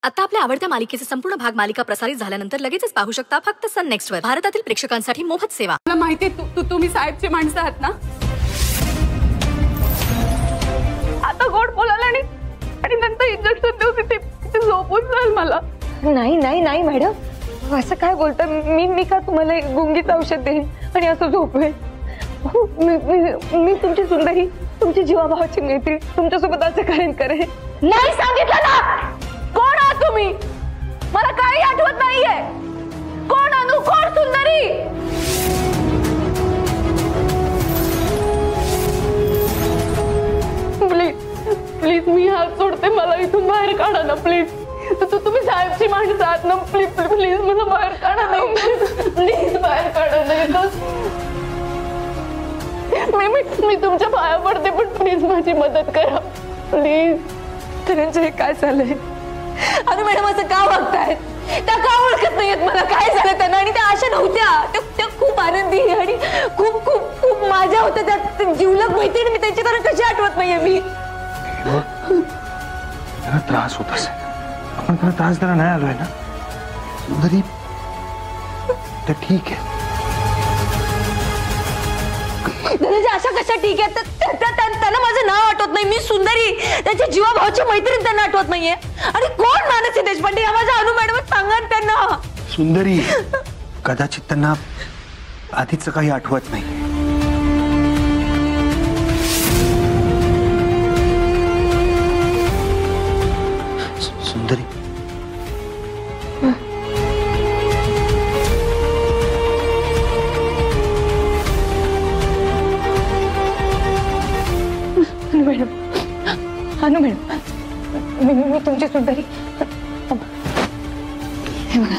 आता आपल्या आवडत्या मालिकेचे संपूर्ण भाग मालिका प्रसारित झाल्यानंतर लगेचच पाहू शकता फक्त सन नेक्स्ट वर. भारतातील प्रेक्षकांसाठी मोफत सेवा. मला माहितीये तुम्ही साहेबची माणसं आहात ना. आता गोड बोलायला आणि नंतर इंजेक्शन देऊ तिथे झोपून जाईल मला. नाही नाही नाही मॅडम, असं काय बोलता. मी का तुम्हाला गुंगीचं औषध देईन आणि असं झोपवेन? मी तुमची सुंदरी, तुमची जीवाभावाची मैत्री, तुमच्यासोबत असं करेन. नाही सांगितलं ना. कोण आहात तुम्ही? मला काही आठवत नाहीये. कोण अनु, कोण सुंदरी? प्लीज मी हात सोडते, मला इथून बाहेर काढा ना प्लीज. तुम्ही साहेबची माणसं आहात ना. प्लीज मला बाहेर काढा ना. प्लीज बाहेर काढा ना. मी तुमच्या पाया पडते, पण प्लीज माझी मदत करा प्लीज. धनंजय काय झालंय? अरे मॅडम असं का वागतायत? त्या का ओळखत नाहीयेत मला? काय झालं त्यांना? आणि त्या अशा नव्हत्या. त्या खूप आनंदी आणि खूप खूप खूप माझ्या होत्या. त्या जीवलग मैत्रीण. मी त्यांची कारण कशी आठवत नाहीये मी. त्रास होत असेल, आपण त्याला त्रास द्यायला नाही आलोय ना. सुंदरी तर ठीक आहे. अशा कशा ठीक आहे? त्यांना माझं नाव आठवत नाही. मी सुंदरी, त्यांच्या जीवाभावाची मैत्रीण त्यांना आठवत नाहीये. आणि कोण मानसी देशपांडे या माझ्या अनु मॅडम सांगा त्यांना. सुंदरी, कदाचित त्यांना आधीच काही आठवत नाही. सुंदरी अनु मॅडम, मी तुमची सुंदरी. हे बघा,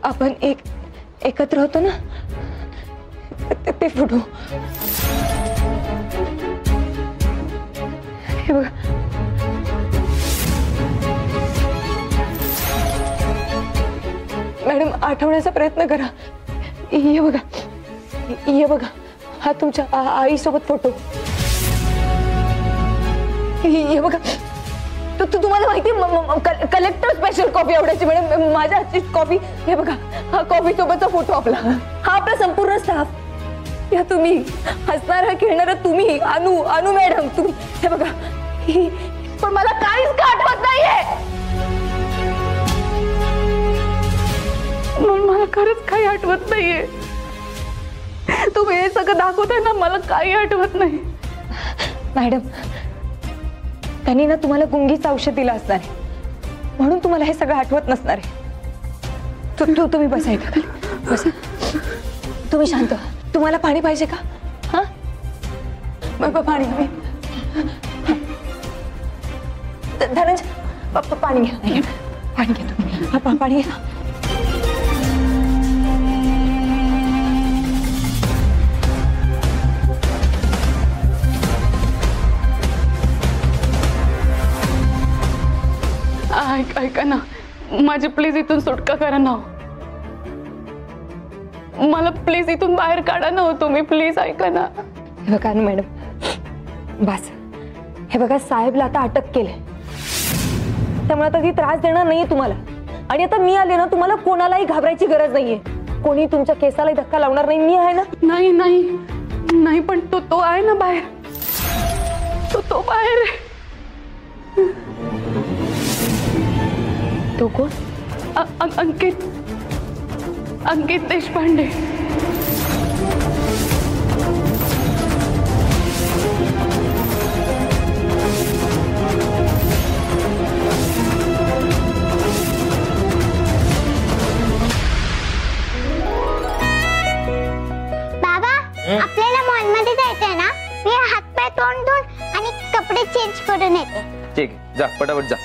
आपण एकत्र होतो ना, ते फोटो. हे बघा, मॅडम आठवण्याचा प्रयत्न करा. ये बघा, हा तुमच्या आई सोबत फोटो. ये बघा, तुम्हाला माहिती कलेक्टर स्पेशल कॉफी आवडायची मॅडम, माझ्या हातची कॉफी. हे बघा, हा कॉफी सोबतचा फोटो आपला. हा आपला संपूर्ण स्टाफ. या तुम्ही हसणारा खेळणारा तुम्ही, अनु मॅडम तुम्ही. हे बघा, पण मला काहीच का आठवत नाहीये. मला खरंच काही आठवत नाहीये. तुम्ही हे सगळं दाखवताय ना, मला काही आठवत नाही. मॅडम, त्यांनी ना तुम्हाला गुंगीचं औषध दिलं असणार आहे, म्हणून तुम्हाला हे सगळं आठवत नसणार आहे. तुम्ही बसा इथं, बसा. तुम्ही शांत. तुम्हाला पाणी पाहिजे का? हा, पाणी. धनंजय पाणी घ्या. पाणी घ्या तुम्ही. पाणी घ्या. ऐका ना, माझी प्लीज इथून सुटका करा ना. मला प्लीज इथून बाहेर काढा ना तुम्ही. प्लीज ऐका ना. हे बघा मॅडम, बस. हे बघा, साहेबला आता अटक केलंय, त्यामुळे आता ती त्रास देणार नाहीये तुम्हाला. आणि आता मी आले ना, तुम्हाला कोणालाही घाबरायची गरज नाहीये. कोणी तुमच्या केसालाही धक्का लावणार नाही. मी आहे ना. नाही पण तो आहे ना बाहेर. तो बाहेर आहे. तो कोण? अंकित देशपांडे. बाबा, आपल्याला मॉल मध्ये जायचंय ना. मी हातपाय तोंड धुवून आणि कपडे चेंज करून येते. ठीक आहे, जा पटापट जा.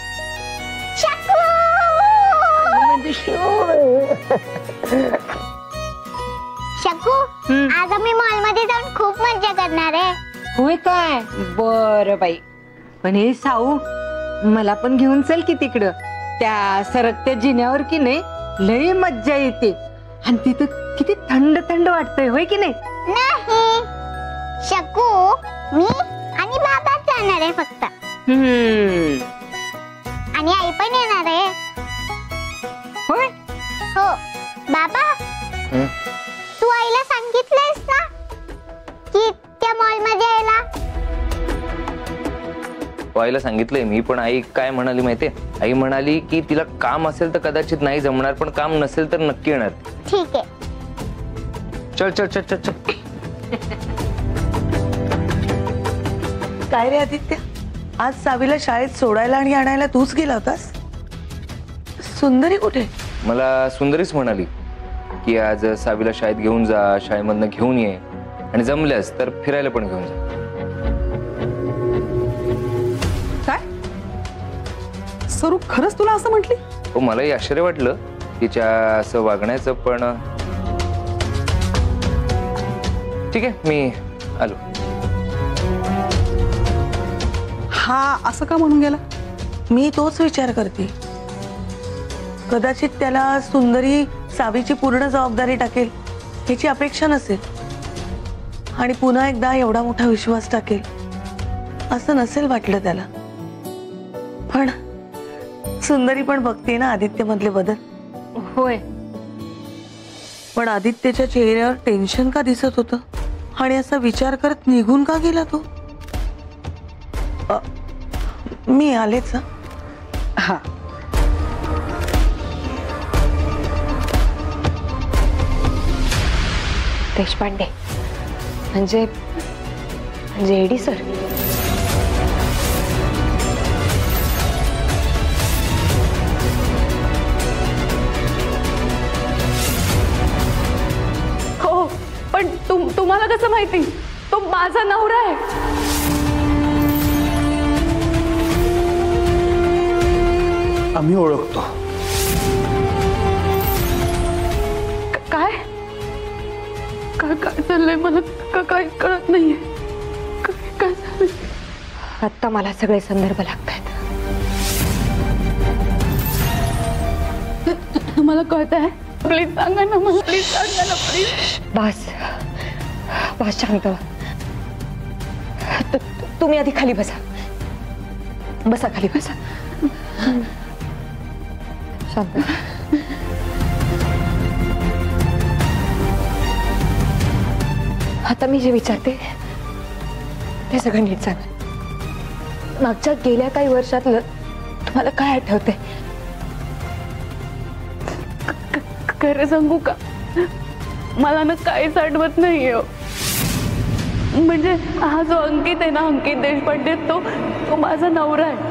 शकू, आज आम्ही मॉल मध्ये जाऊन खूप मजा करणार आहे. होय काय? बरं बाई. पण हे साऊ, मला पण घेऊन चल की तिकडं. त्या सरकत्या जिन्यावर की नाही लई मज्जा येते. आणि तिथं किती थंड थंड वाटतंय, होय की नाही? नाही, शकू, मी आणि बाबाच जाणार आहे फक्त. आणि आई पण येणार आहे. होय? हो. बाबा, तू आईला सांगितलंयस ना की त्या मॉल मध्ये यायला? आईला सांगितलंय मी, पण आई काय म्हणाली माहितीये? आई म्हणाली की तिला काम असेल तर कदाचित नाही जमणार, पण काम नसेल तर नक्की येणार. ठीक आहे. चल चल चल चल चल. काय रे आदित्य, आज सावीला शाळेत सोडायला आणि आणायला तूच गेला होतास? सुंदरी कुठे? मला सुंदरीच म्हणाली की आज सावीला शाळेत घेऊन जा, शाळेमधनं घेऊन ये, आणि जमल्यास तर फिरायला पण घेऊन जा. काय स्वरूप, खरंच तुला असं म्हटली? हो, मलाही आश्चर्य वाटलं तिच्या असं वागण्याचं, पण ठीक आहे, मी आलो. हा असं का म्हणून गेला? मी तोच विचार करते. कदाचित त्याला सुंदरी सावीची पूर्ण जबाबदारी टाकेल ह्याची अपेक्षा नसेल, आणि पुन्हा एकदा एवढा मोठा विश्वास टाकेल असं नसेल वाटलं त्याला. पण सुंदरी पण बघते ना आदित्य मधले बदल. होय. पण आदित्यच्या चेहऱ्यावर टेन्शन का दिसत होतं, आणि असा विचार करत निघून का गेला तो? मी आलेच. हा, देशपांडे म्हणजे एडी सर. हो, पण तुम्हाला कसं माहिती? तो माझा नवरा आहे. आम्ही ओळखतो. काय काय काय चाललंय मला काय कळत नाहीये. काय झालंय? आत्ता मला सगळे संदर्भ लागतायत. तुम्हाला कळत आहे? प्लीज सांगा ना मला, प्लीज सांगा ना, प्लीज. बस बस, शांत व्हा. तुम्ही आधी खाली बसा. बसा, खाली बसा. शांत. आता मी जे विचारते ते सगळं नीट सांगा. मागच्या गेल्या काही वर्षातलं तुम्हाला काय आठवतंय? खरं सांगू का, मला ना काहीच आठवत नाहीये. म्हणजे हा जो अंकित आहे ना, अंकित देशपांडे, तो माझा नवरा आहे.